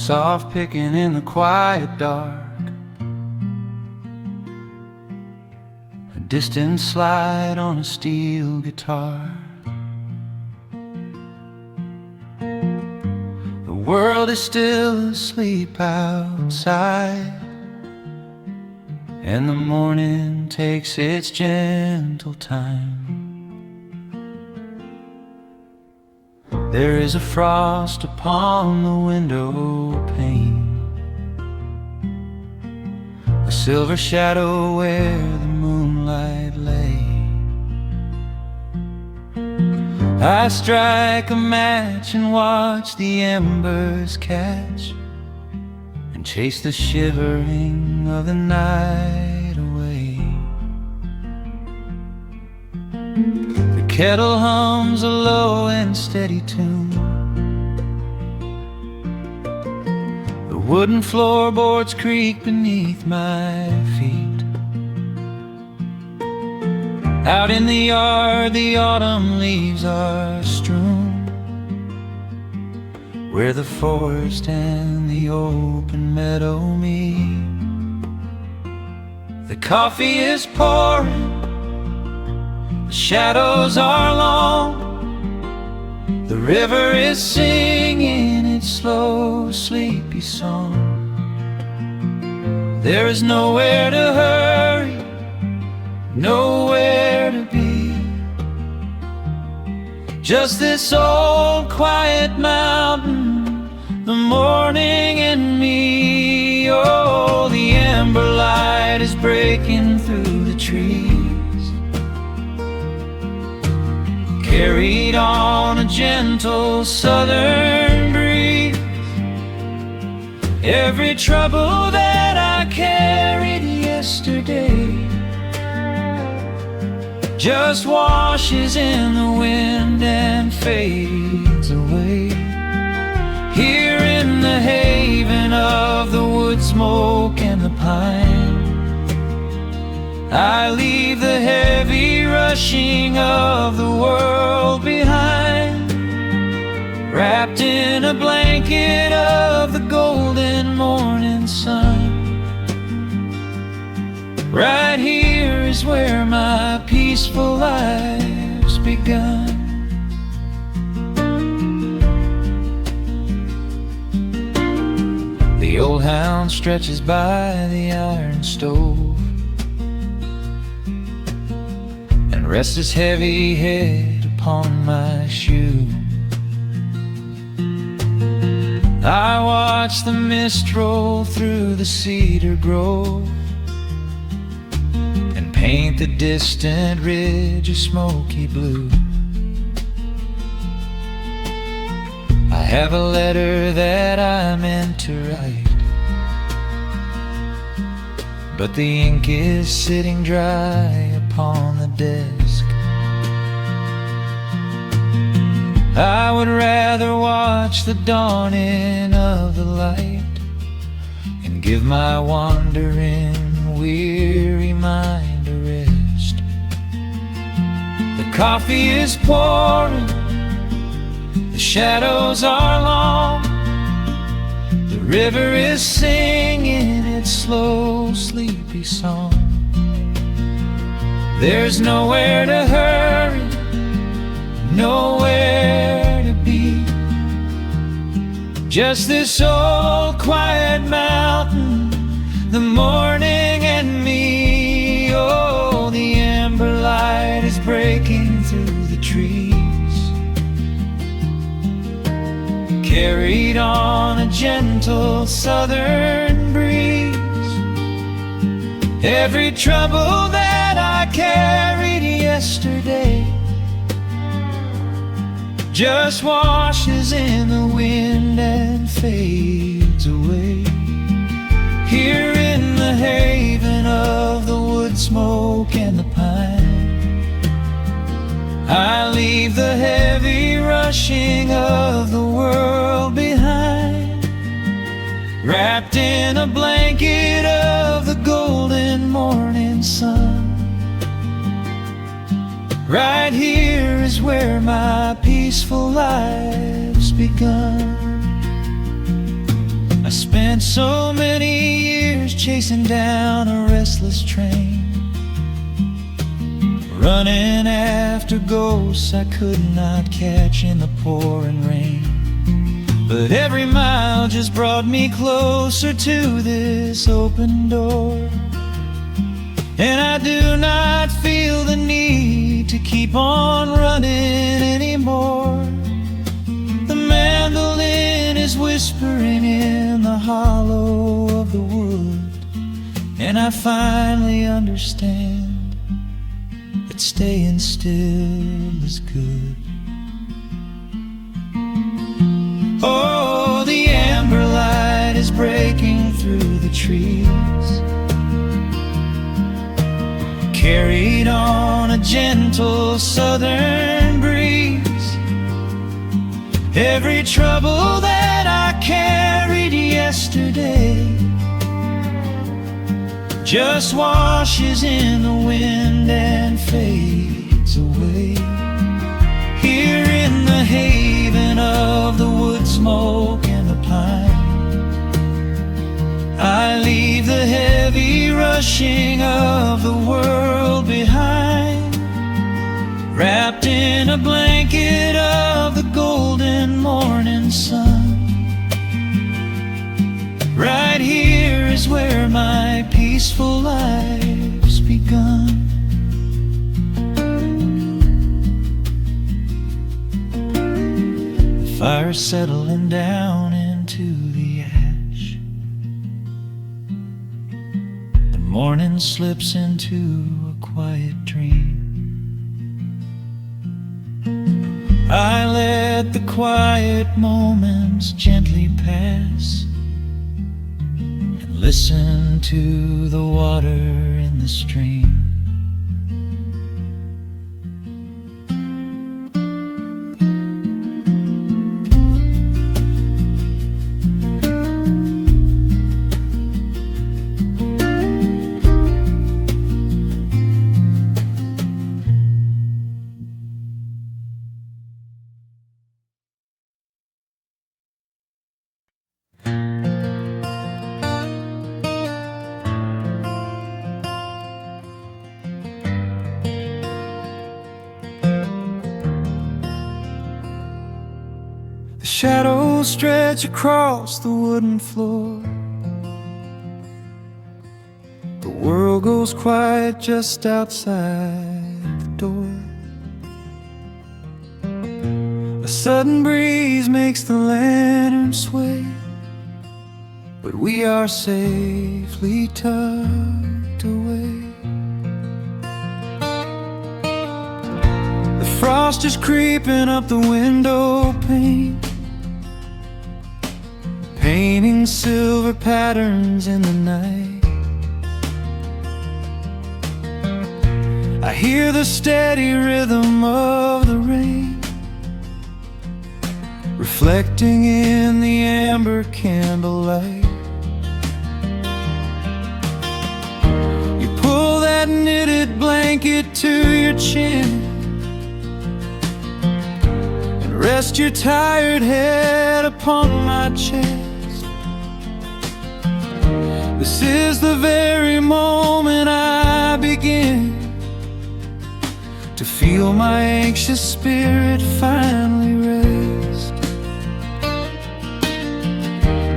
soft picking in the quiet dark, a distant slide on a steel guitar. The world is still asleep outside, and the morning takes its gentle time. There is a frost upon the window pane, a silver shadow where the moonlight lay. I strike a match and watch the embers catch, and chase the shivering of the night away. The kettle hums a low and steady tune, the wooden floorboards creak beneath my feet. Out in the yard the autumn leaves are strewn, where the forest and the open meadow meet. The coffee is pouring, the shadows are long, the river is singing its slow, sleepy song. There is nowhere to hurry, nowhere to be, just this old quiet mountain, the morning and me. Oh, the amber light is breaking through the trees, carried on a gentle southern breeze. Every trouble that I carried yesterday just washes in the wind and fades away. Here in the haven of the wood smoke and the pine, I leave the heavy rushing of the world behind, wrapped in a blanket of the golden morning sun. Right here is where my peaceful life's begun. The old hound stretches by the iron stove and rests his heavy head upon my shoe. I watch the mist roll through the cedar grove and paint the distant ridge a smoky blue. I have a letter that I meant to write, but the ink is sitting dry upon the desk. I would rather watch the dawning of the light and give my wandering, weary mind a rest. The coffee is pouring, the shadows are long, the river is singing its slow, sleepy song. There's nowhere to hurry, nowhere to be, just this old quiet mountain, the morning and me. Oh, the amber light is breaking through the trees, carried on a gentle southern breeze. Every trouble that I carried yesterday just washes in the wind and fades away. Here in the haven of the wood smoke and the pine, I leave the heavy rushing of the world behind, wrapped in a blanket of the golden morning sun. Right here is where my peaceful life's begun. spent so many years chasing down a restless train, running after ghosts I could not catch in the pouring rain. But every mile just brought me closer to this open door, and I do not feel the need to keep on running anymore. The mandolin is whispering in the hollow of the wood, and I finally understand that staying still is good. Oh, the amber light is breaking through the trees, carried on a gentle southern breeze. Every trouble that I carried yesterday just washes in the wind and fades away. Here in the haven of the wood smoke and the pine, I leave the heavy rushing of the world behind, wrapped in a blanket of the golden morning sun. Right here is where my peaceful life's begun. The fire's settling down into the ash, the morning slips into a quiet dream. I let the quiet moments gently pass and listen to the water in the stream. The shadows stretch across the wooden floor. The world goes quiet just outside the door. A sudden breeze makes the lantern sway, but we are safely tucked away. The frost is creeping up the window pane, painting silver patterns in the night. I hear the steady rhythm of the rain, reflecting in the amber candlelight. You pull that knitted blanket to your chin and rest your tired head upon my chest. This is the very moment I begin to feel my anxious spirit finally rest.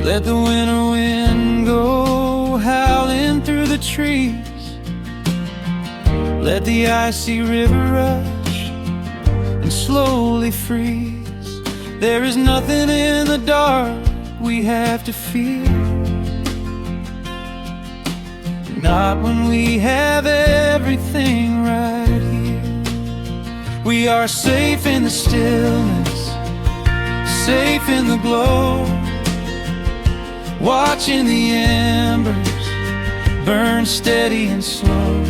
Let the winter wind go howling through the trees, let the icy river rush and slowly freeze. There is nothing in the dark we have to fear, not when we have everything right here. We are safe in the stillness, safe in the glow, watching the embers burn steady and slow.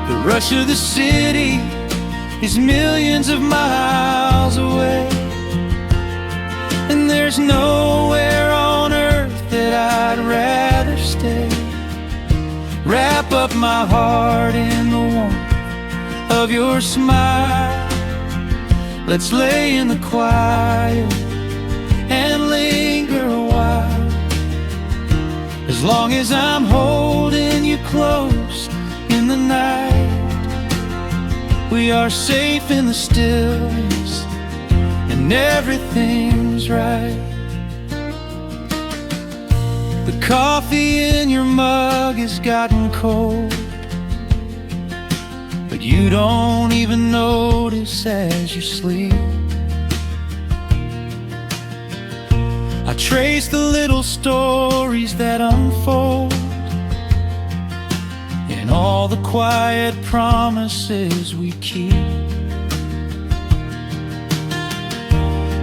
The rush of the city is millions of miles away, and there's nowhere on earth that I'd rather stay. Wrap up my heart in the warmth of your smile. Let's lay in the quiet and linger a while. As long as I'm holding you close in the night, we are safe in the stillness, and everything's right. The coffee in your mug has gotten cold, but you don't even notice as you sleep. I trace the little stories that unfold in all the quiet promises we keep.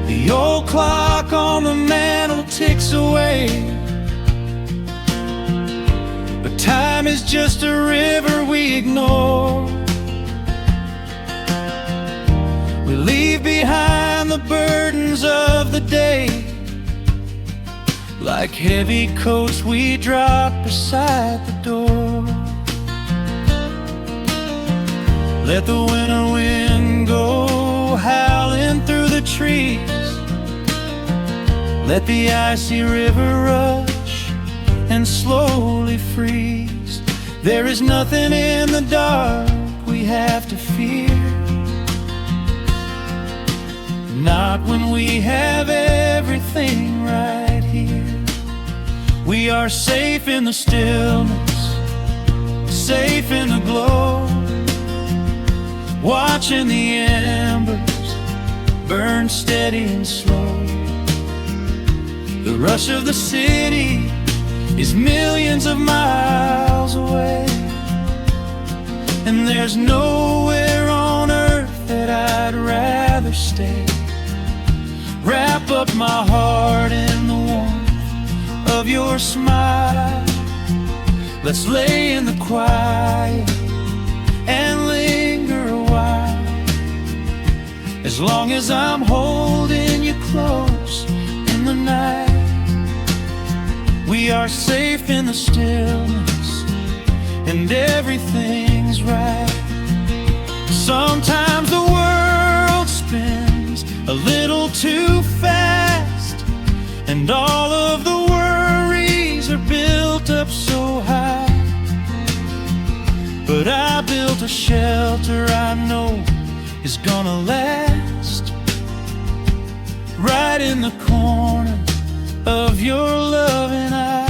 The old clock on the mantle ticks away, but time is just a river we ignore. We leave behind the burdens of the day, like heavy coats we drop beside the door. Let the winter wind go howling through the trees. Let the icy river rush and slowly freeze. There is nothing in the dark we have to fear, not when we have everything right here. We are safe in the stillness, safe in the glow, watching the embers burn steady and slow. The rush of the city is millions of miles away, and there's nowhere on earth that I'd rather stay. Wrap up my heart in the warmth of your smile. Let's lay in the quiet and linger a while. As long as I'm holding you close in the night, we are safe in the stillness, and everything's right. Sometimes the world spins a little too fast, and all of the worries are built up so high. But I built a shelter I know is gonna last, right in the corner of your loving eye.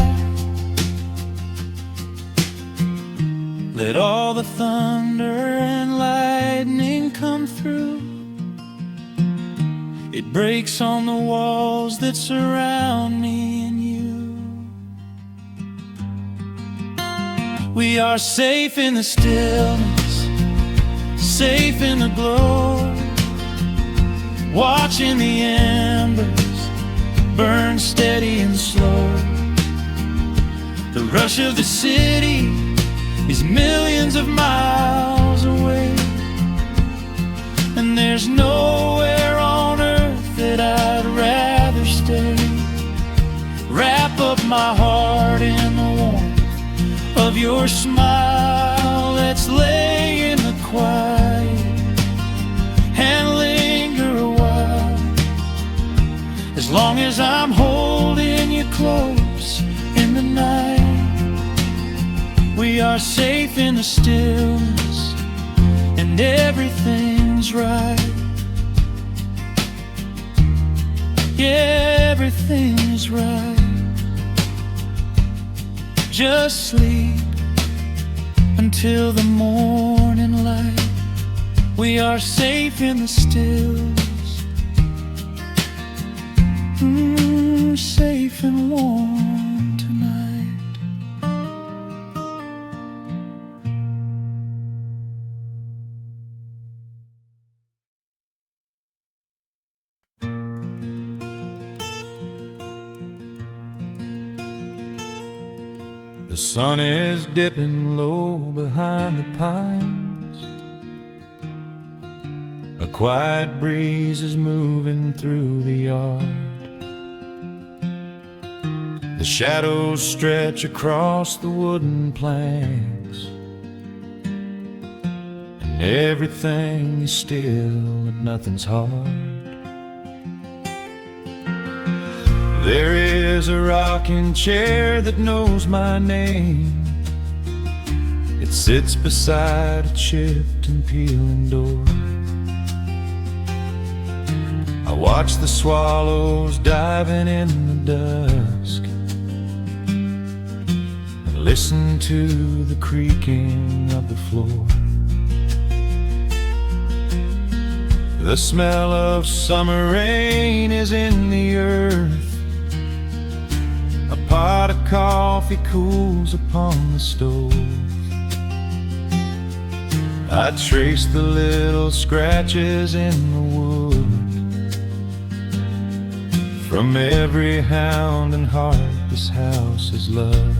Let all the thunder and lightning come through. It breaks on the walls that surround me and you. We are safe in the stillness, safe in the glow, watching the embers burn steady and slow. The rush of the city is millions of miles away, and there's nowhere on earth that I'd rather stay. Wrap up my heart in the warmth of your smile. Let's lay in the quiet and linger a while. As long as I'm holding you close in the night, we are safe in the stillness, and everything's right. Yeah, everything's right. Just sleep until the morning light. We are safe in the stillness, safe and warm tonight. The sun is dipping low behind the pines. A quiet breeze is moving through the yard. The shadows stretch across the wooden planks, and everything is still and nothing's hard. There is a rocking chair that knows my name. It sits beside a chipped and peeling door. I watch the swallows diving in the dusk and listen to the creaking of the floor. The smell of summer rain is in the earth. A pot of coffee cools upon the stove. I trace the little scratches in the wood from every hound and heart this house has loved.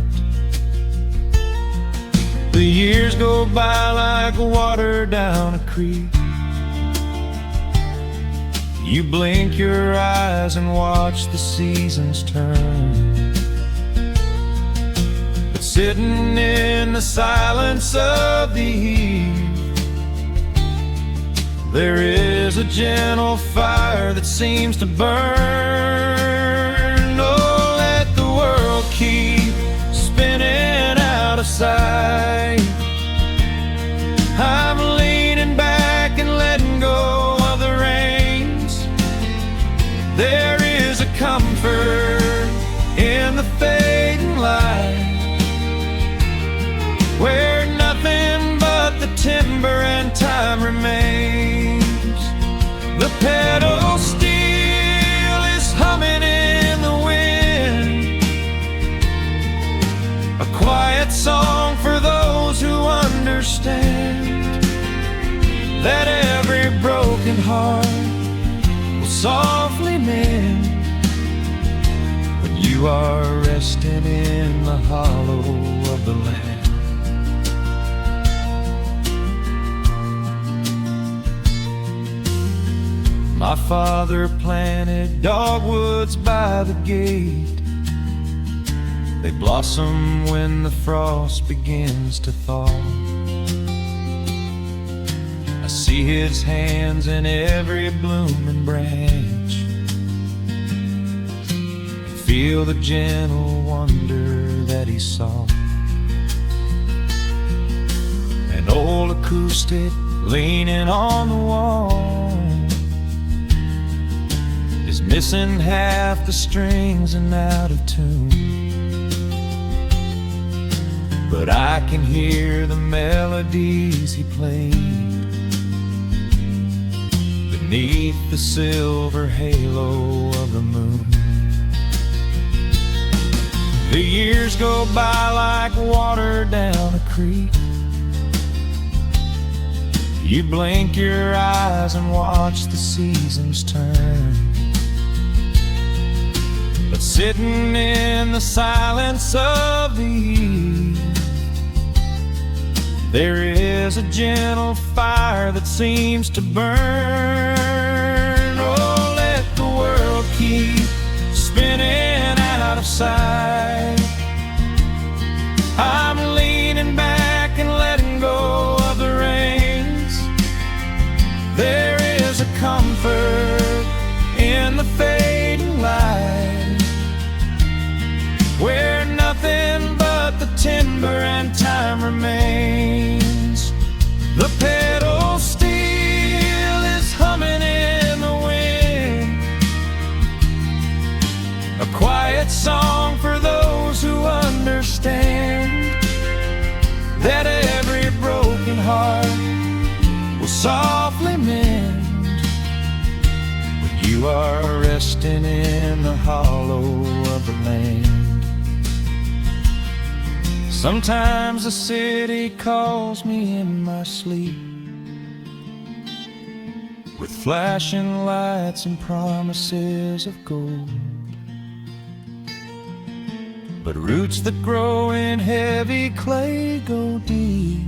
The years go by like water down a creek. You blink your eyes and watch the seasons turn. But sitting in the silence of the eve, there is a gentle fire that seems to burn. Oh, let the world keep spinning out of sight. I'm leaning back and letting go of the reins. There is a comfort in the fading light, where nothing but the timber and time remains. The pedal steel is humming in the wind, a quiet song for those who understand that every broken heart will softly mend when you are resting in the hollow of the land. My father planted dogwoods by the gate. They blossom when the frost begins to thaw. I see his hands in every blooming branch, feel the gentle wonder that he saw. An old acoustic leaning on the wall is missing half the strings and out of tune, but I can hear the melodies he played beneath the silver halo of the moon. The years go by like water down a creek. You blink your eyes and watch the seasons turn. But sitting in the silence of the eve, there is a gentle fire that seems to burn. Oh, let the world keep spinning out of sight. I'm leaning back and letting go of the reins. There is a comfort in the fading light, where nothing but the timber and time remains. The pedal steel is humming in the wind, a quiet song for those who understand that every broken heart will softly mend when you are resting in the hollow of the land. Sometimes the city calls me in my sleep, with flashing lights and promises of gold, but roots that grow in heavy clay go deep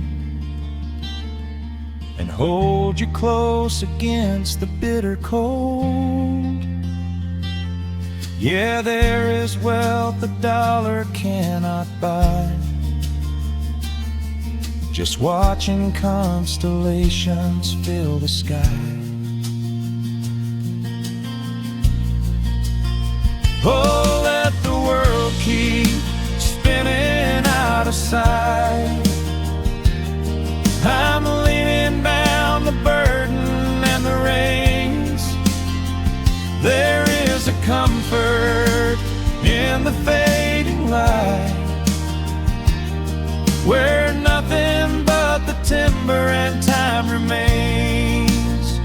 and hold you close against the bitter cold. Yeah, there is wealth a dollar cannot buy, just watching constellations fill the sky. Oh, September and time remains.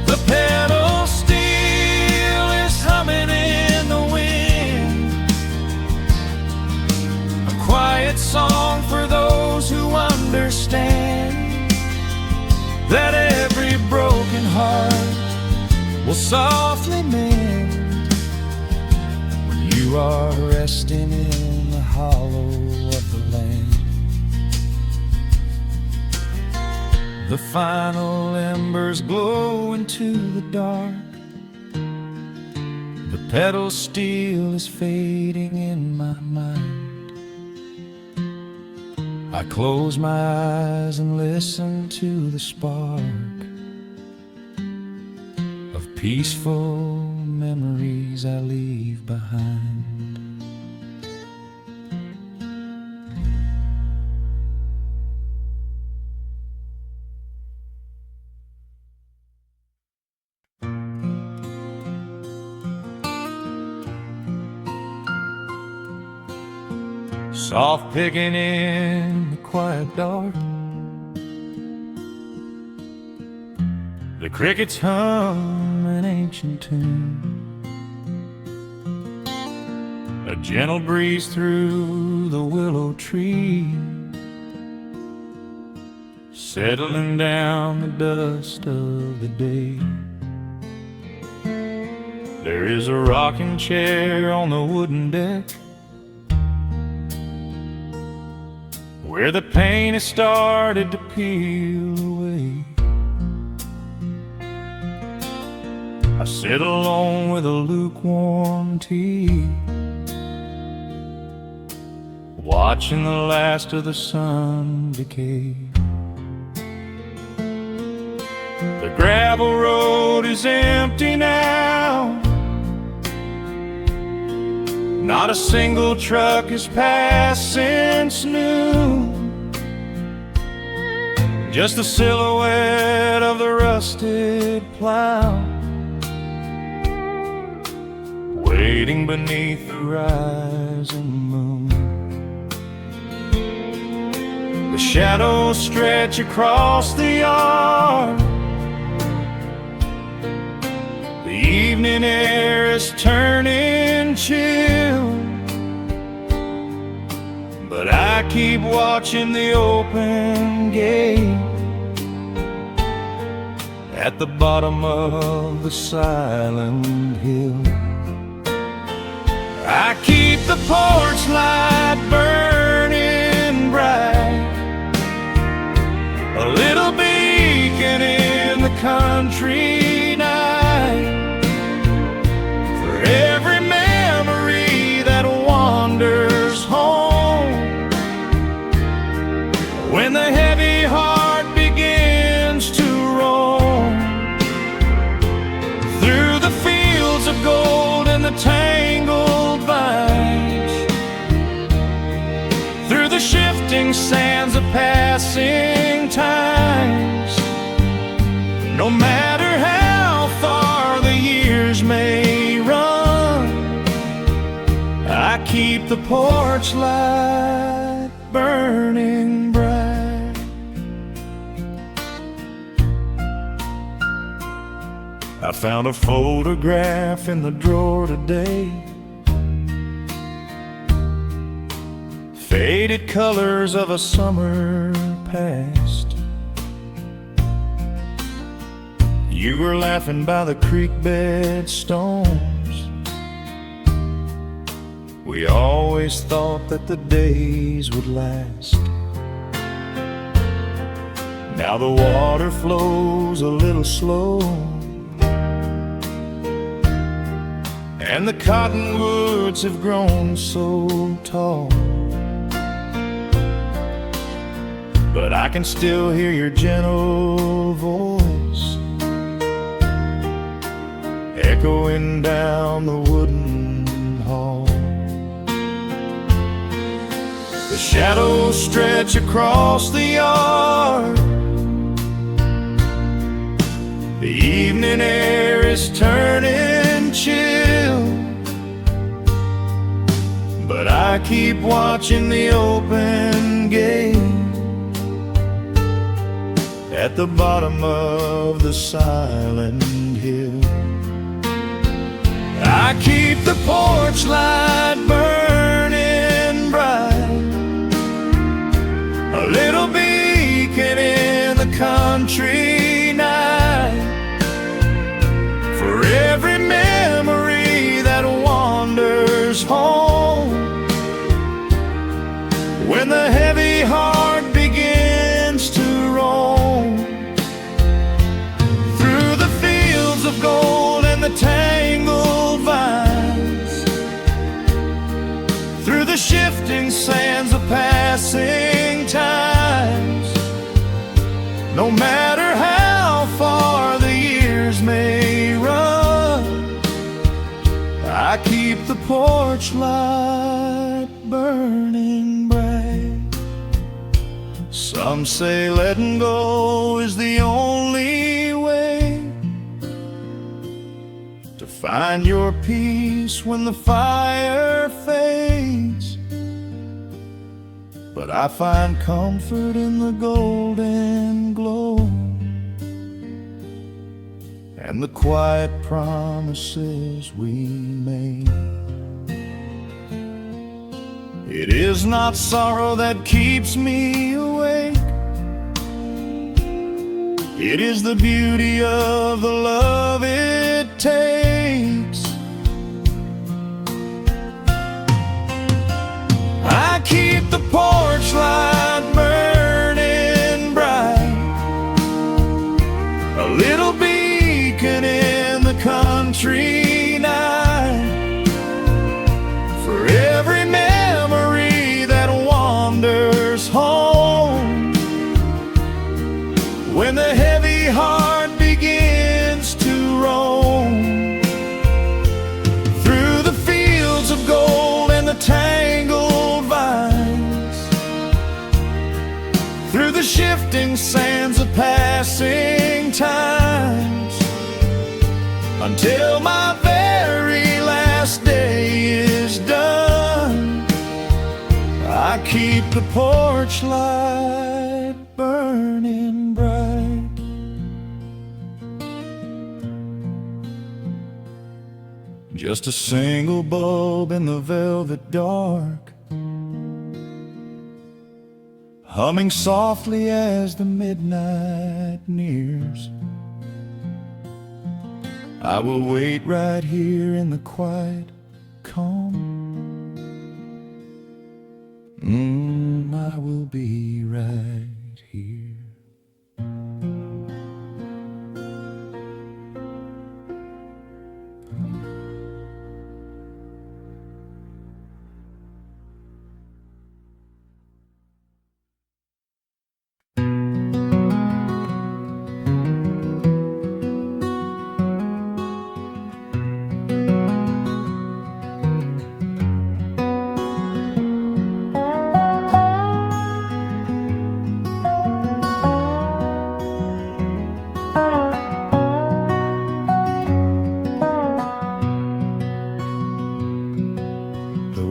The pedal steel is humming in the wind, a quiet song for those who understand that every broken heart will softly mend when you are resting in the hollow of the land. The final embers glow into the dark. The pedal steel is fading in my mind. I close my eyes and listen to the spark of peaceful memories I leave behind. Soft picking in the quiet dark, the crickets hum an ancient tune, a gentle breeze through the willow tree, settling down the dust of the day. There is a rocking chair on the wooden deck, where the paint has started to peel away. I sit alone with a lukewarm tea, watching the last of the sun decay. The gravel road is empty now, not a single truck has passed since noon. Just the silhouette of the rusted plow, waiting beneath the rising moon. The shadows stretch across the yard, the evening air is turning chill, but I keep watching the open gate at the bottom of the silent hill. I keep the porch light burning bright, a little beacon in the country night, for every memory that wanders home. When the heavy heart begins to roam through the fields of gold and the tangled vines, through the shifting sands of passing times, no matter how far the years may run, I keep the porch light burning bright. I found a photograph in the drawer today, faded colors of a summer past. You were laughing by the creek bed stones. We always thought that the days would last. Now the water flows a little slow, and the cottonwoods have grown so tall, but I can still hear your gentle voice echoing down the wooden hall. The shadows stretch across the yard, the evening air is turning chill, but I keep watching the open gate at the bottom of the silent hill. I keep the porch light burning bright, a little beacon in the country night, for every memory that wanders home. When the heavy heart begins to roam through the fields of gold and the tangled vines, through the shifting sands of passing times, no matter how far the years may run, I keep the porch light burning bright. Some say letting go is the only way to find your peace when the fire fades, but I find comfort in the golden glow and the quiet promises we made. It is not sorrow that keeps me awake, it is the beauty of the love it takes. I keep the porch light burning bright, a little beacon in the country night, for every memory that wanders home. When the heavy heart begins to roam through the fields of gold and the tangled vines, through the shifting sands of passing times, until my very last day is done, I keep the porch light burning bright. Just a single bulb in the velvet dark, humming softly as the midnight nears. I will wait right here in the quiet calm. I will be right here.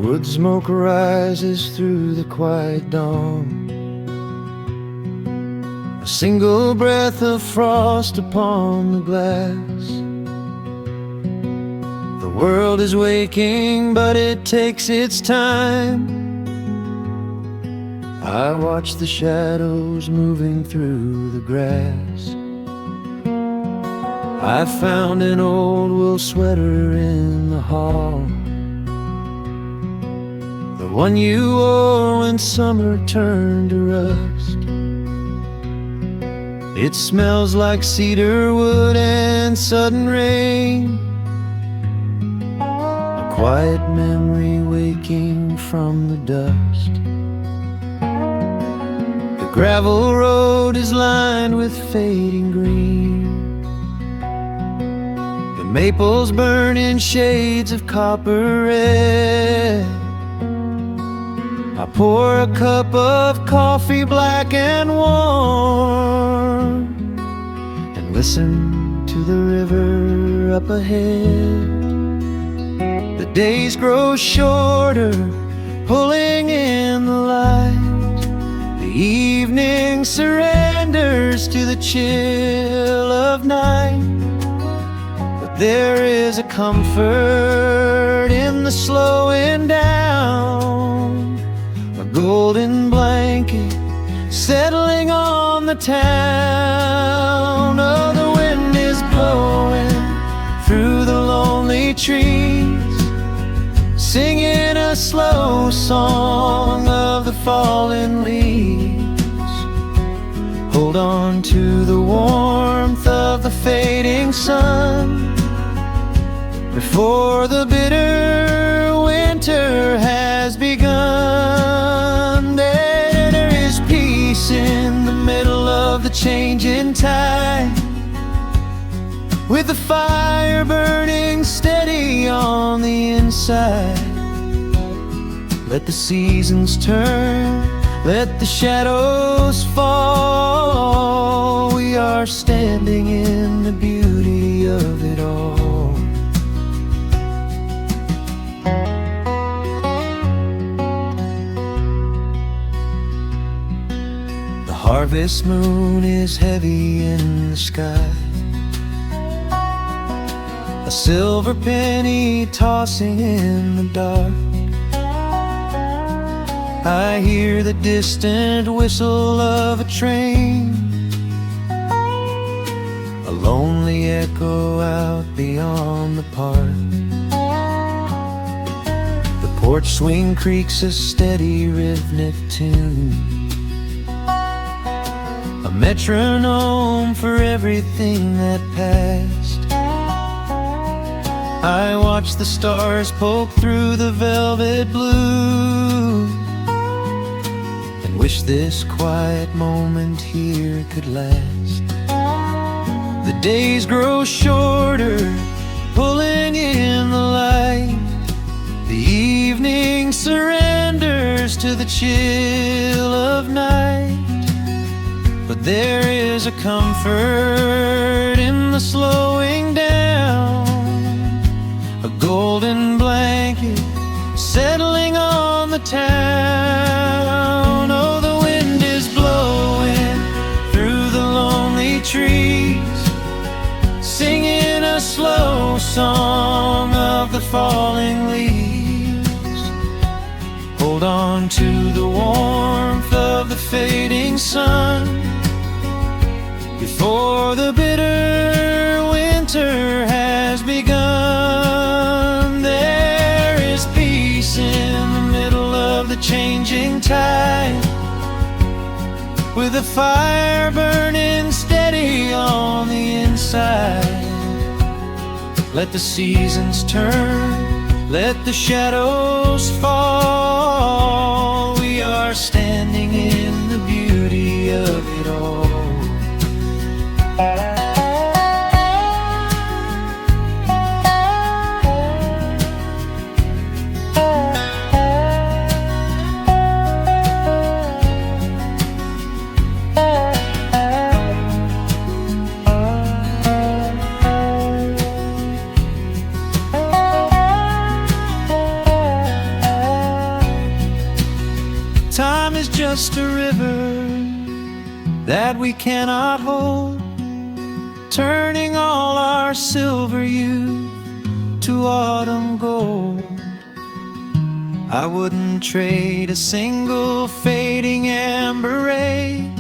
Wood smoke rises through the quiet dawn, a single breath of frost upon the glass. The world is waking, but it takes its time. I watch the shadows moving through the grass. I found an old wool sweater in the hall, the one you wore when summer turned to rust. It smells like cedar wood and sudden rain, a quiet memory waking from the dust. The gravel road is lined with fading green, the maples burn in shades of copper red. I pour a cup of coffee black and warm, and listen to the river up ahead. The days grow shorter, pulling in the light. The evening surrenders surrenders to the chill of night. But there is a comfort in the slowing down, a golden blanket settling on the town. Oh, the wind is blowing through the lonely trees, singing a slow song of the fallen leaves. Hold on to the warmth of the fading sun before the bitter winter has begun. There is peace in the middle of the changing tide, with the fire burning steady on the inside. Let the seasons turn, let the shadows fall. We are standing in the beauty of it all. The harvest moon is heavy in the sky, a silver penny tossing in the dark. I hear the distant whistle of a train, a lonely echo out beyond the park. The porch swing creaks a steady rhythmic tune, a metronome for everything that passed. I watch the stars poke through the velvet blue, and wish this quiet moment here could last. The days grow shorter, pulling in the light. The evening surrenders to the chill of night. But there is a comfort in the slowing down, a golden blanket settling on the town. Oh, the wind is blowing through the lonely trees, singing a slow song of the falling leaves. Hold on to the warmth of the fading sun before the bitter winter has begun. There is peace in the middle of the changing tide, with a fire burning steady on the inside. Let the seasons turn, let the shadows fall. We are standing in the beauty of it all. Time is just a river that we cannot hold, turning all our silver youth to autumn gold. I wouldn't trade a single fading amber ray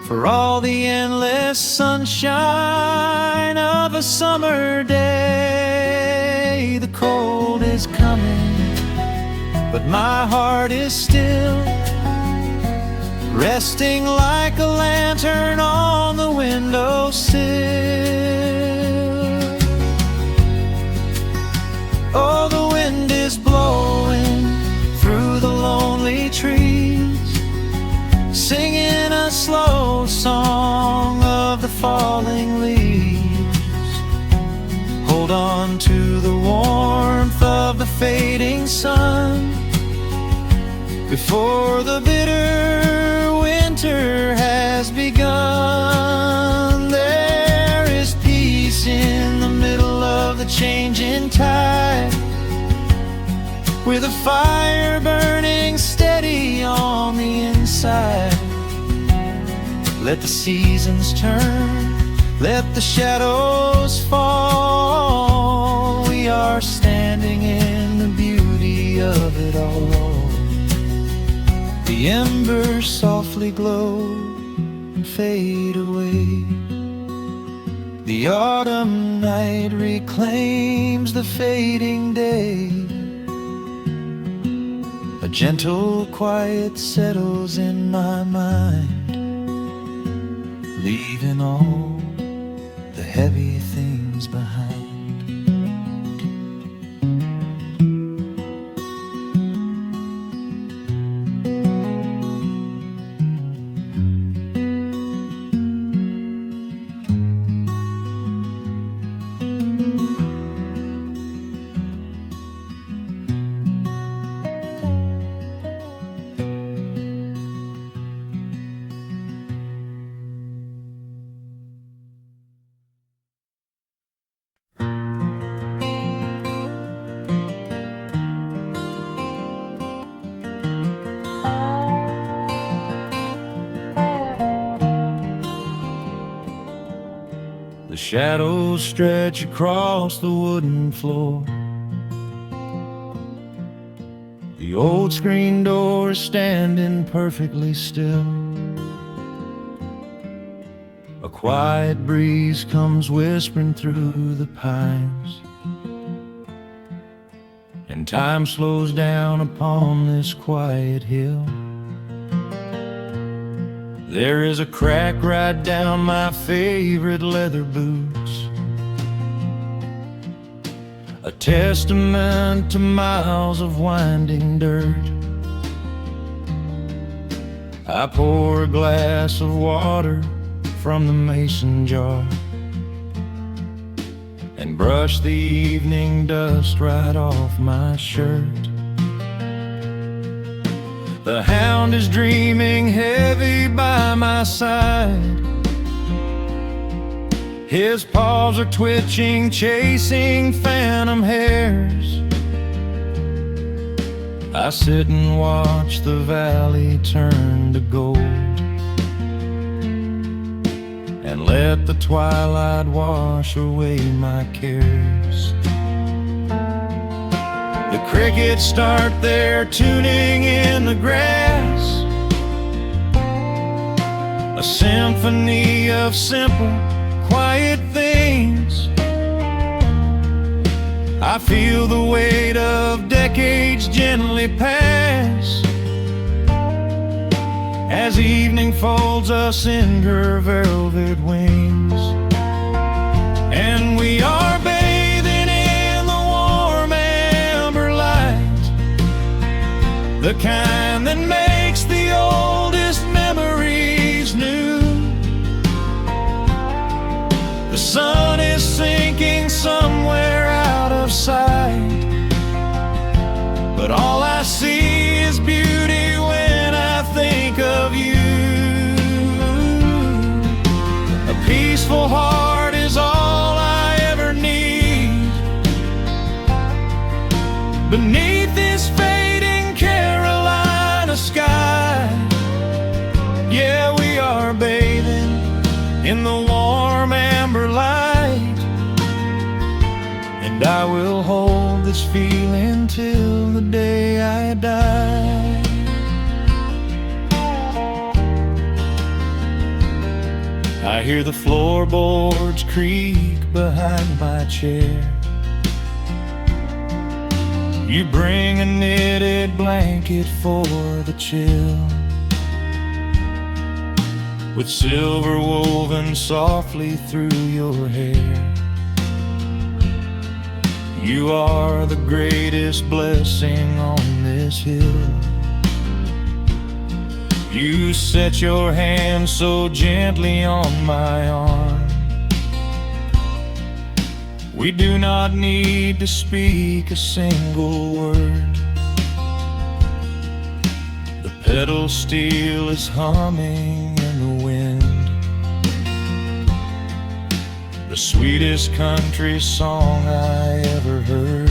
for all the endless sunshine of a summer day. The cold is coming, but my heart is still resting like a lantern on the windowsill. Oh, the wind is blowing through the lonely trees, singing a slow song of the falling leaves. Hold on to the warmth of the fading sun before the bitter winter has begun. There is peace in the middle of the changing tide, with a fire burning steady on the inside. Let the seasons turn, let the shadows fall. We are standing in the beauty of it all. The embers softly glow and fade away. The autumn night reclaims the fading day. A gentle quiet settles in my mind, leaving all the heavy things behind. The shadows stretch across the wooden floor. The old screen door is standing perfectly still. A quiet breeze comes whispering through the pines, and time slows down upon this quiet hill. There is a crack right down my favorite leather boots, a testament to miles of winding dirt. I pour a glass of water from the mason jar and brush the evening dust right off my shirt. The hound is dreaming heavy by my side. His paws are twitching, chasing phantom hares. I sit and watch the valley turn to gold, and let the twilight wash away my cares. The crickets start their tuning in the grass, a symphony of simple, quiet things. I feel the weight of decades gently pass, as evening folds us in her velvet wings. And we are bathing in the warm amber light, the kind that makes the oldest memories new. The sun is sinking somewhere out of sight, but all I see is beauty when I think of you. A peaceful heart is all I ever need beneath this fading Carolina sky. Yeah, we are bathing in the warm amber light, and I will hold this feeling till the day I die. I hear the floorboards creak behind my chair. You bring a knitted blanket for the chill, with silver woven softly through your hair. You are the greatest blessing on this hill. You set your hand so gently on my arm. We do not need to speak a single word. The pedal steel is humming in the wind, the sweetest country song I ever heard.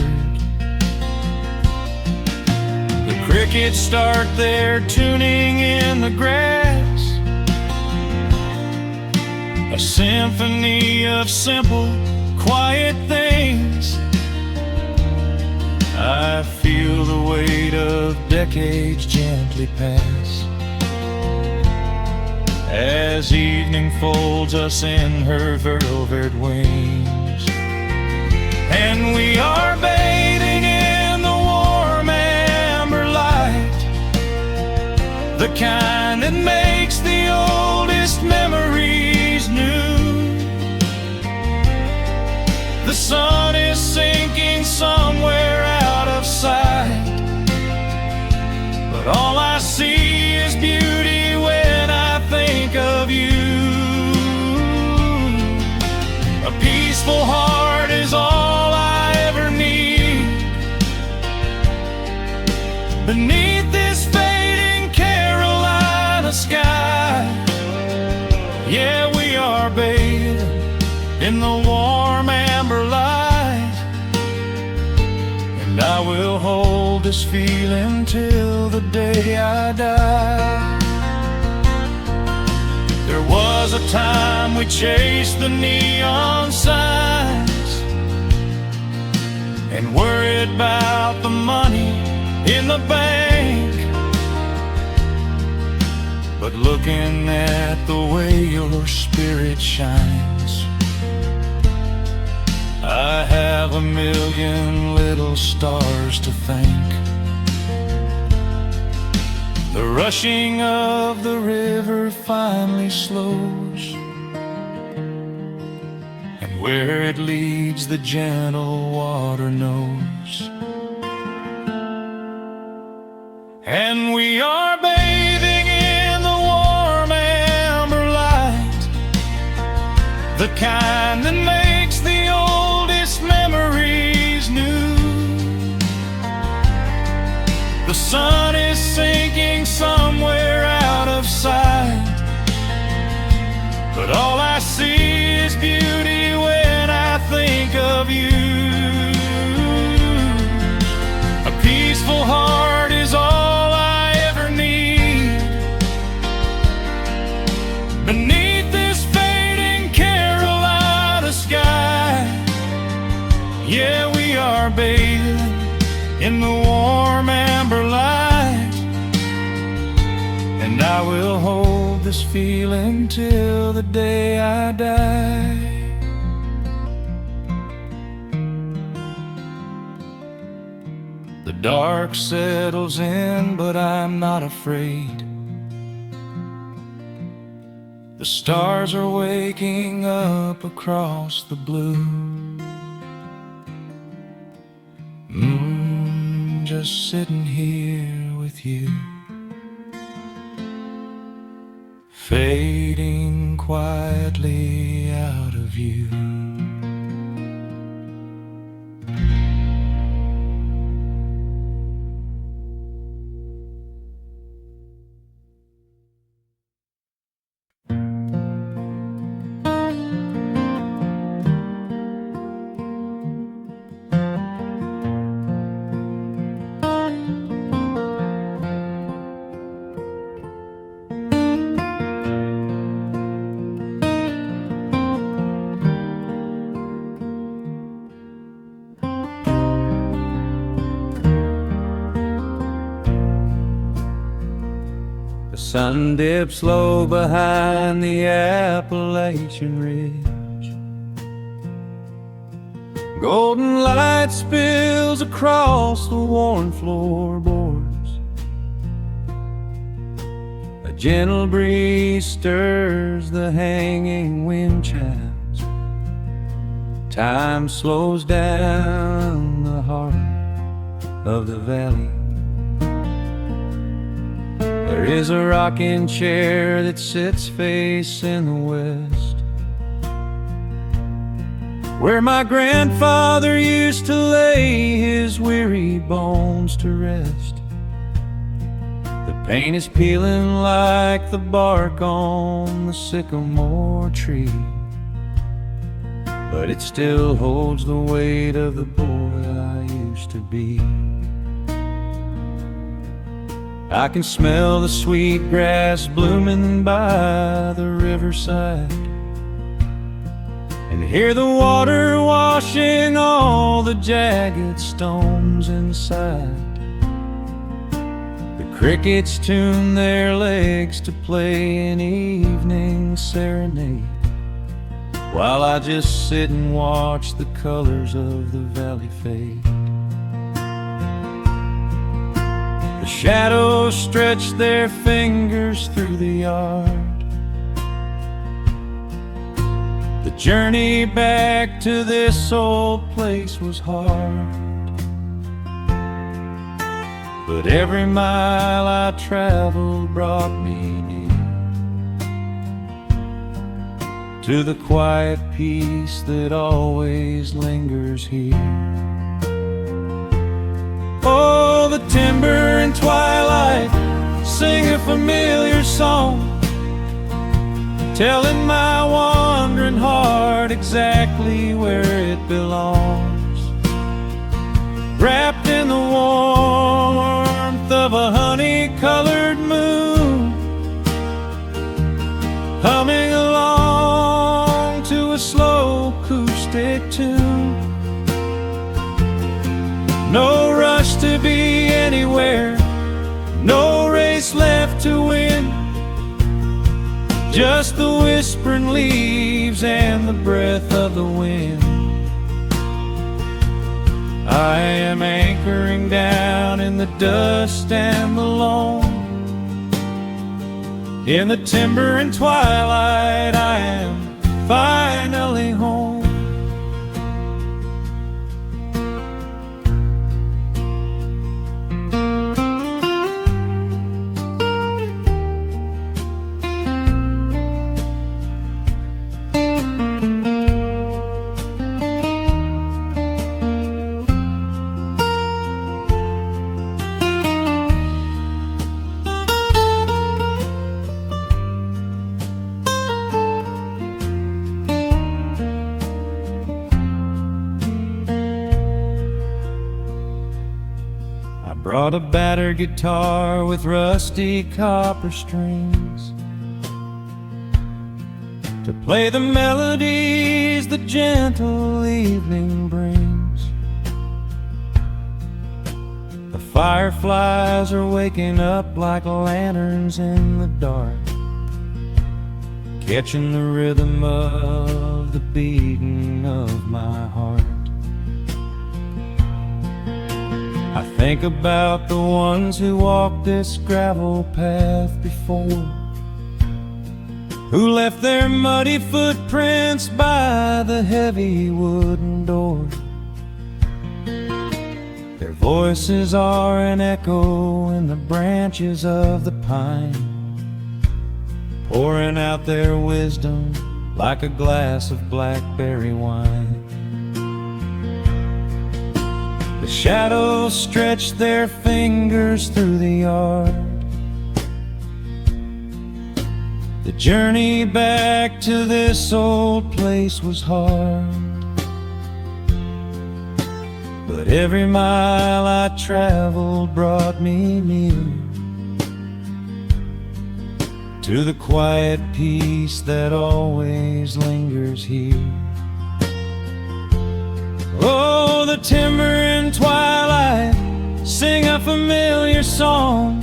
The crickets start their tuning in the grass, symphony of simple, quiet things. I feel the weight of decades gently pass as evening folds us in her velvet wings. And we are bathing in the warm amber light, the kind that makes the oldest memories new. The sun is sinking somewhere out of sight, but all I see is beauty when I think of you. A peaceful heart is all I ever need. Beneath this fading Carolina sky, yeah, we are bathing in the warm amber light. And I will hold this feeling till the day I die. There was a time we chased the neon signs and worried about the money in the bank. But looking at the way your spirit shines, I have a million little stars to thank. The rushing of the river finally slows, and where it leads the gentle water knows. And we are bathing in the warm amber light, the kind that makes the oldest memories new. The sun is sinking somewhere out of sight, but all I see is beauty when I think of you. A peaceful heart is all I ever need. Beneath this fading Carolina sky, yeah, we are bathing in the warm amber light. And I will hold this feeling till the day I die. The dark settles in, but I'm not afraid. The stars are waking up across the blue. Just sitting here with you, fading quietly out of view. The sun dips low behind the Appalachian Ridge. Golden light spills across the worn floorboards. A gentle breeze stirs the hanging wind chimes. Time slows down the heart of the valley. There is a rocking chair that sits facing the west, where my grandfather used to lay his weary bones to rest. The paint is peeling like the bark on the sycamore tree, but it still holds the weight of the boy I used to be. I can smell the sweet grass blooming by the riverside, and hear the water washing all the jagged stones inside. The crickets tune their legs to play an evening serenade, while I just sit and watch the colors of the valley fade. The shadows stretch their fingers through the yard. The journey back to this old place was hard, but every mile I traveled brought me near to the quiet peace that always lingers here. Oh, the timber and twilight sing a familiar song, telling my wandering heart exactly where it belongs. Wrapped in the warmth of a honey-colored moon, humming along to a slow acoustic tune. No rush to be anywhere, no race left to win, just the whispering leaves and the breath of the wind. I am anchoring down in the dust and the loam. In the timber and twilight I am finally home. Brought a battered guitar with rusty copper strings to play the melodies the gentle evening brings. The fireflies are waking up like lanterns in the dark, catching the rhythm of the beating of my heart. I think about the ones who walked this gravel path before, who left their muddy footprints by the heavy wooden door. Their voices are an echo in the branches of the pine, pouring out their wisdom like a glass of blackberry wine. The shadows stretch their fingers through the yard. The journey back to this old place was hard, but every mile I traveled brought me near to the quiet peace that always lingers here. Oh, the timber and twilight sing a familiar song,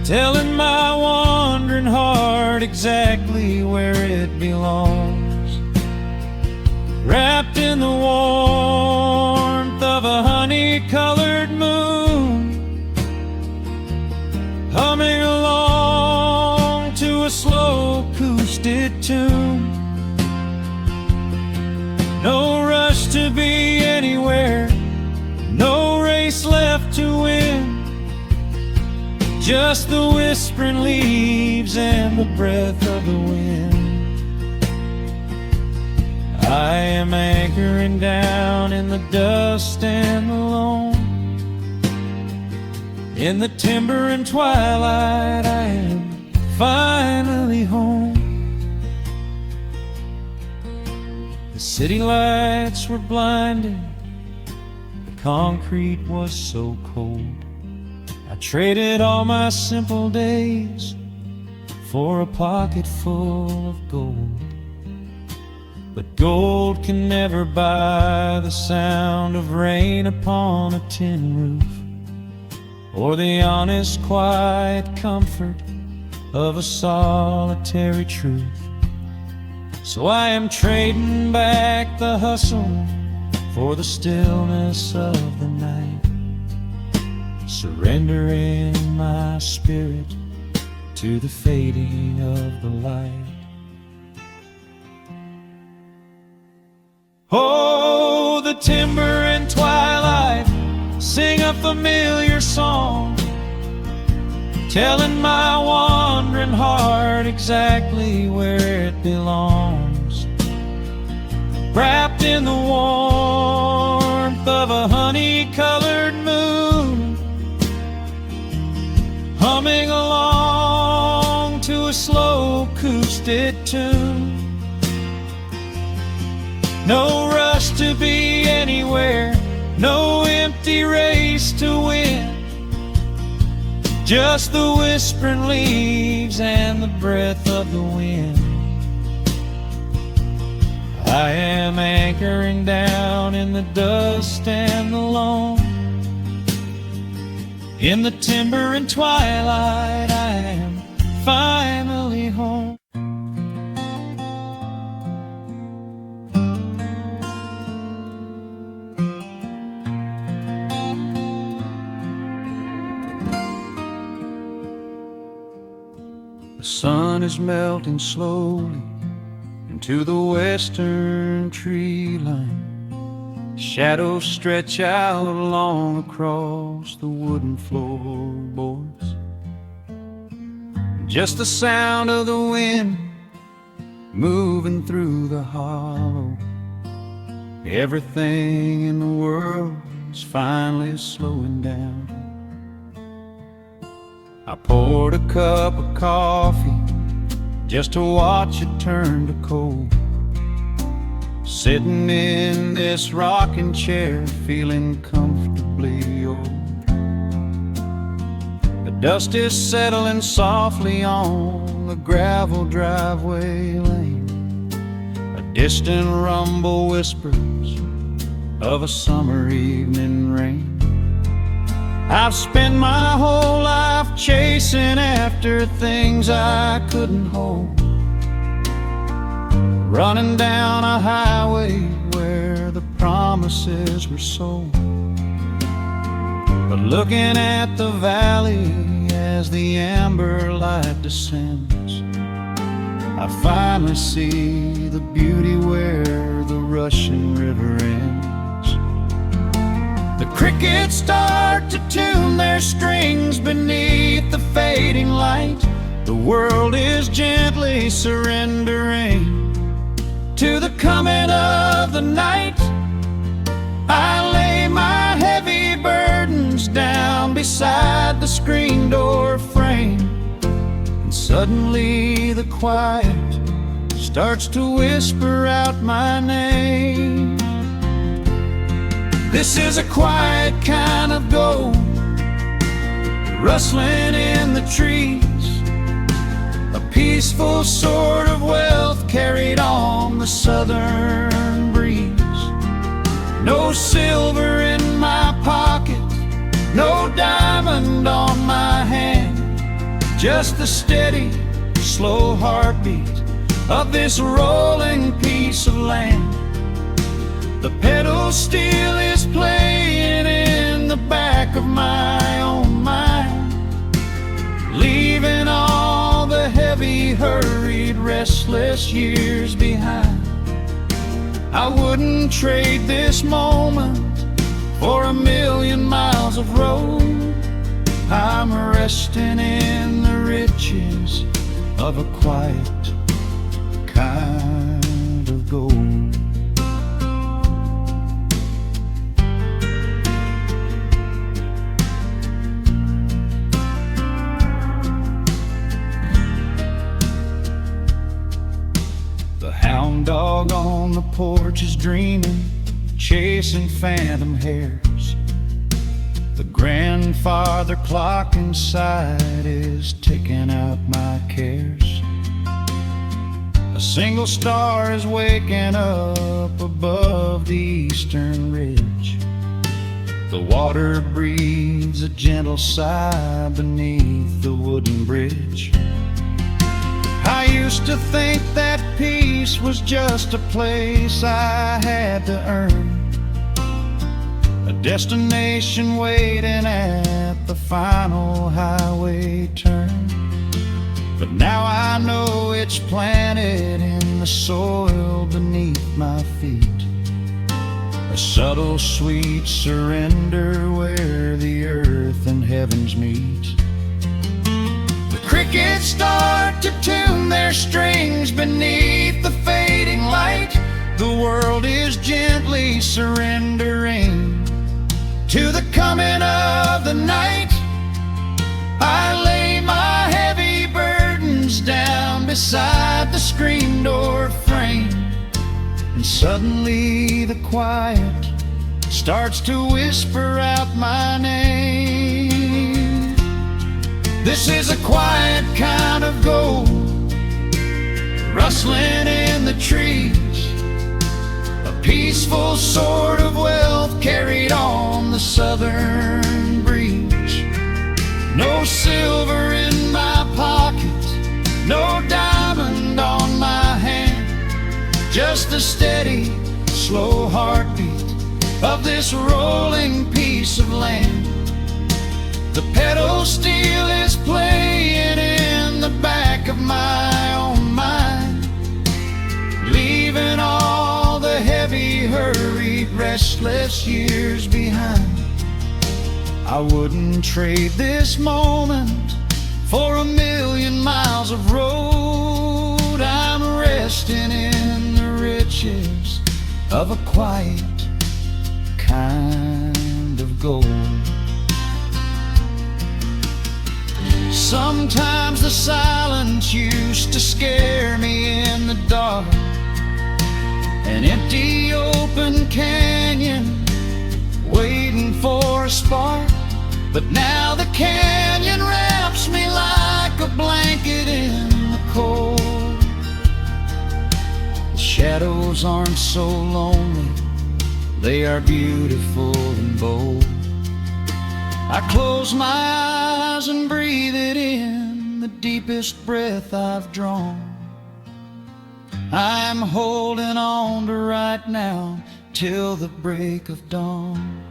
telling my wandering heart exactly where it belongs. Wrapped in the warmth of a honey-colored moon, humming along to a slow acoustic tune. No rush to be anywhere, no race left to win, just the whispering leaves and the breath of the wind. I am anchoring down in the dust and the loam. In the timber and twilight I am finally home. The city lights were blinding, the concrete was so cold. I traded all my simple days for a pocket full of gold. but gold can never buy the sound of rain upon a tin roof, or the honest, quiet comfort of a solitary truth. So I am trading back the hustle for the stillness of the night, surrendering my spirit to the fading of the light. Oh, the timber and twilight sing a familiar song, telling my wandering heart exactly where it belongs. Wrapped in the warmth of a honey-colored moon, humming along to a slow acoustic tune. No rush to be anywhere, no empty race to win, just the whispering leaves and the breath of the wind. I am anchoring down in the dust and the loam. In the timber and twilight, I am finally home. The sun is melting slowly into the western tree line. Shadows stretch out long across the wooden floorboards. Just the sound of the wind moving through the hollow. Everything in the world is finally slowing down. I poured a cup of coffee just to watch it turn to cold, sitting in this rocking chair feeling comfortably old. The dust is settling softly on the gravel driveway lane. A distant rumble whispers of a summer evening rain. I've spent my whole life chasing after things I couldn't hold, running down a highway where the promises were sold. But looking at the valley as the amber light descends, I finally see the beauty where the rushing river ends. The crickets start to tune their strings beneath the fading light. The world is gently surrendering to the coming of the night. I lay my heavy burdens down beside the screen door frame, and suddenly the quiet starts to whisper out my name. This is a quiet kind of gold, rustling in the trees, a peaceful sort of wealth carried on the southern breeze. No silver in my pocket, no diamond on my hand, just the steady, slow heartbeat of this rolling piece of land. The pedal steel is playing in the back of my own mind, leaving all the heavy, hurried, restless years behind. I wouldn't trade this moment for 1,000,000 miles of road. I'm resting in the riches of a quiet kind of gold. Hound dog on the porch is dreaming, chasing phantom hares. The grandfather clock inside is ticking out my cares. A single star is waking up above the eastern ridge. The water breathes a gentle sigh beneath the wooden bridge. I used to think that peace was just a place I had to earn, a destination waiting at the final highway turn. But now I know it's planted in the soil beneath my feet, a subtle sweet surrender where the earth and heavens meet. The crickets start to tune their strings beneath the fading light. The world is gently surrendering to the coming of the night. I lay my heavy burdens down beside the screen door frame, and suddenly the quiet starts to whisper out my name. This is a quiet kind of gold, rustling in the trees, a peaceful sort of wealth carried on the southern breeze. No silver in my pocket, no diamond on my hand, just the steady, slow heartbeat of this rolling piece of land. The pedal steel is playing in the back of my own mind, leaving all the heavy, hurried, restless years behind. I wouldn't trade this moment for 1,000,000 miles of road. I'm resting in the riches of a quiet kind of gold. Sometimes the silence used to scare me in the dark, an empty open canyon waiting for a spark. But now the canyon wraps me like a blanket in the cold. The shadows aren't so lonely, they are beautiful and bold. I close my eyes and breathe it in, the deepest breath I've drawn. I'm holding on to right now till the break of dawn.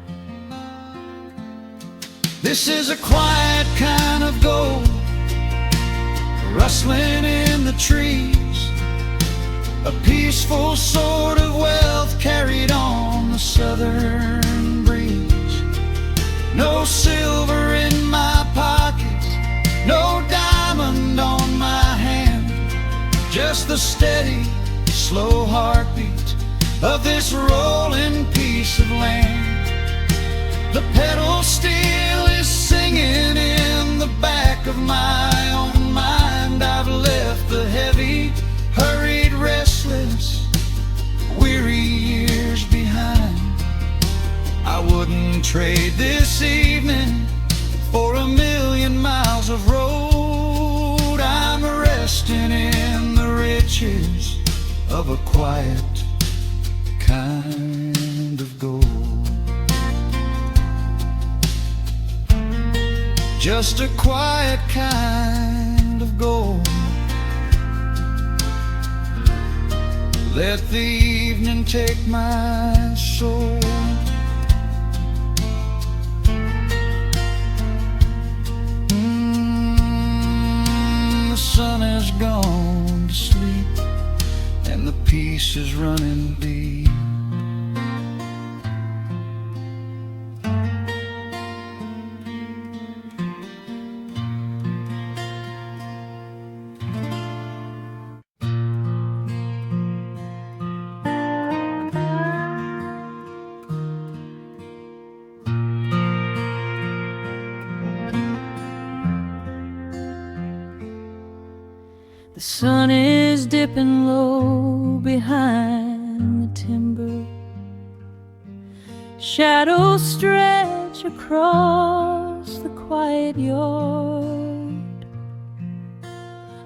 This is a quiet kind of gold, rustling in the trees, a peaceful sort of wealth carried on the southern breeze. No silver in my pocket, no diamond on my hand, just the steady, slow heartbeat of this rolling piece of land. The pedal steel is singing in the back of my own mind. I've left the heavy, hurried, restless, weary years behind. I wouldn't trade this evening for 1,000,000 miles of road. I'm resting in the riches of a quiet kind of gold. Just a quiet kind of gold. Let the evening take my soul. The sun has gone to sleep and the peace is running deep. The sun is dipping low behind the timber. Shadows stretch across the quiet yard.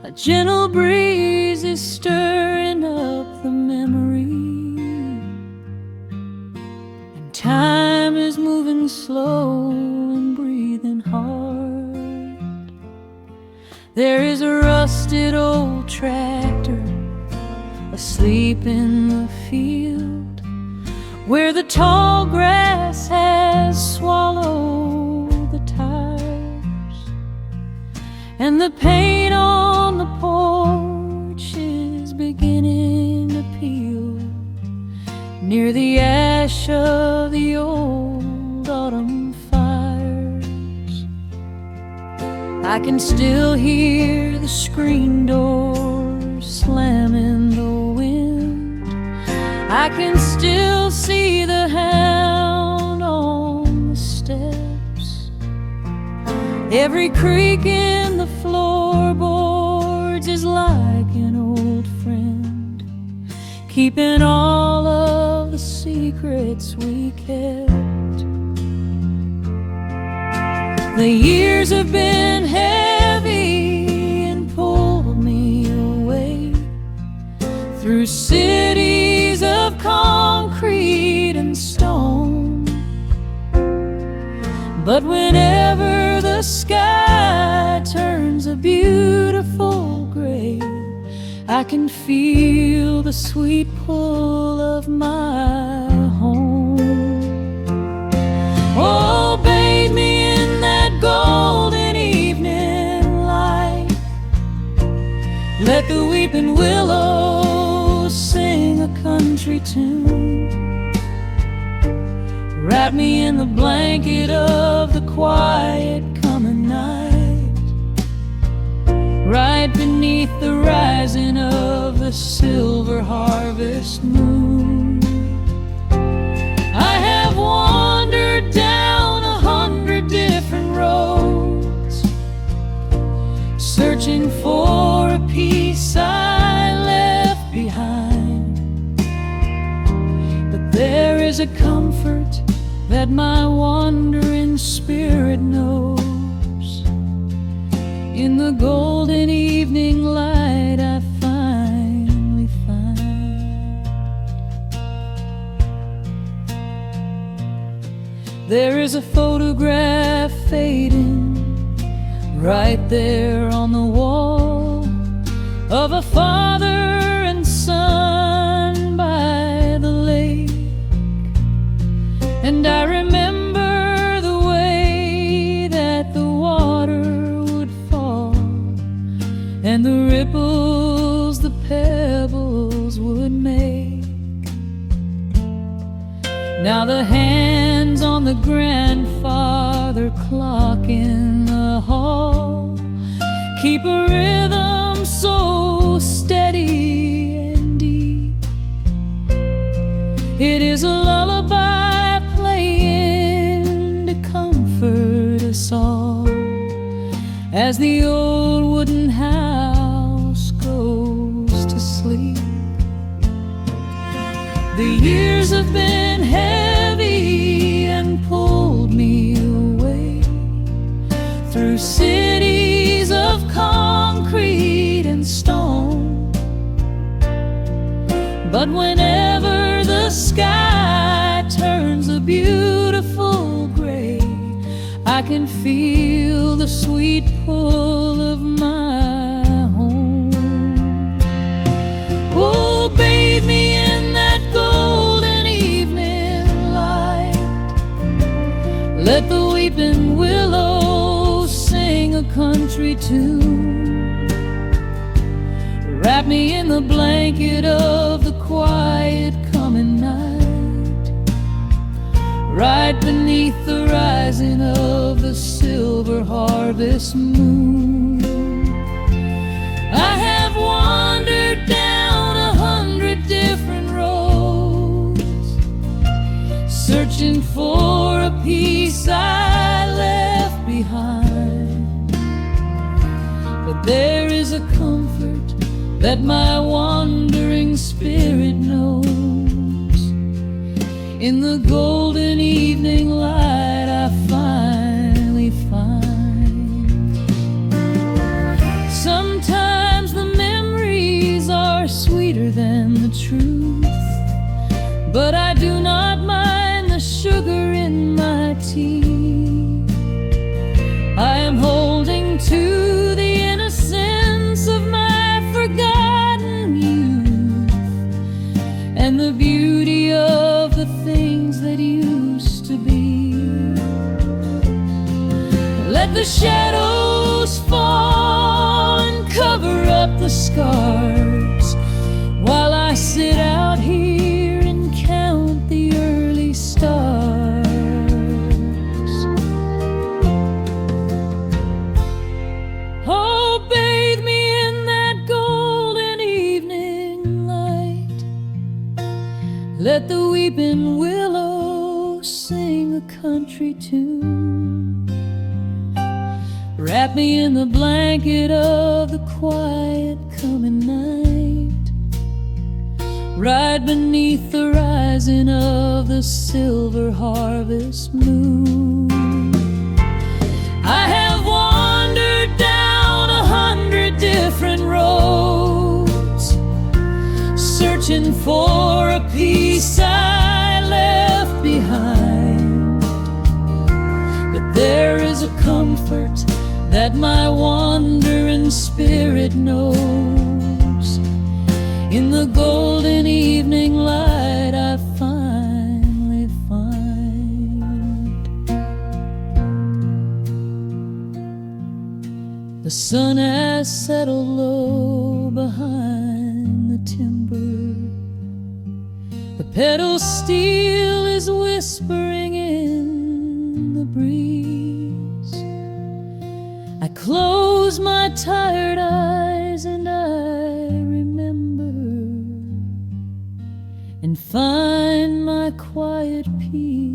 A gentle breeze is stirring up the memory, and time is moving slow and breathing hard. There is a rusted old tractor asleep in the field, where the tall grass has swallowed the tires, and the paint on the porch is beginning to peel near the ash of the old autumn fires. I can still hear the screen door slam in the wind. I can still see the hound on the steps. Every creak in the floorboards is like an old friend, keeping all of the secrets we kept. The years have been heavy and pulled me away through cities of concrete and stone. But whenever the sky turns a beautiful gray, I can feel the sweet pull of my home. Oh, bathe me in that golden evening light. Let the weeping willows sing a country tune. Wrap me in the blanket of the quiet coming night, right beneath the rising of the silver harvest moon. I have wandered down 100 different roads, searching for a piece I left behind. But there is a comfort that my wandering spirit knows. In the golden evening light I finally find. There is a photograph fading right there on the wall, of a father and son by the lake. And I remember the way that the water would fall, and the ripples the pebbles would make. Now the hands on the grandfather clock in the hall keep a rhythm so steady and deep. It is a lullaby playing to comfort us all as the old wooden house goes to sleep. The years have been heavy and pulled me away through cities of concrete and stone. But whenever the sky turns a beautiful gray, I can feel the sweet pull of my home. Oh, bathe me in that golden evening light. Let the weeping willows sing a country tune. Wrap me in the blanket of the quiet coming night, right beneath the rising of the silver harvest moon. I have wandered down 100 different roads, searching for a piece I left behind. But there is a comfort that my wandering spirit knows. In the golden evening light I finally find. Sometimes truth, but I do not mind the sugar in my tea. I am holding to the innocence of my forgotten youth, and the beauty of the things that used to be. Let the shadows fall and cover up the scars, while I sit out here and count the early stars. Oh, bathe me in that golden evening light. Let the weeping willow sing a country tune. Wrap me in the blanket of the quiet coming night, right beneath the rising of the silver harvest moon. I have wandered down 100 different roads, searching for a piece I left behind, but there is a comfort that my wandering spirit knows. In the golden evening light I finally find. The sun has settled low behind the timber. The pedal steel is whispering in the breeze. I close my tired eyes and I remember, and find my quiet peace.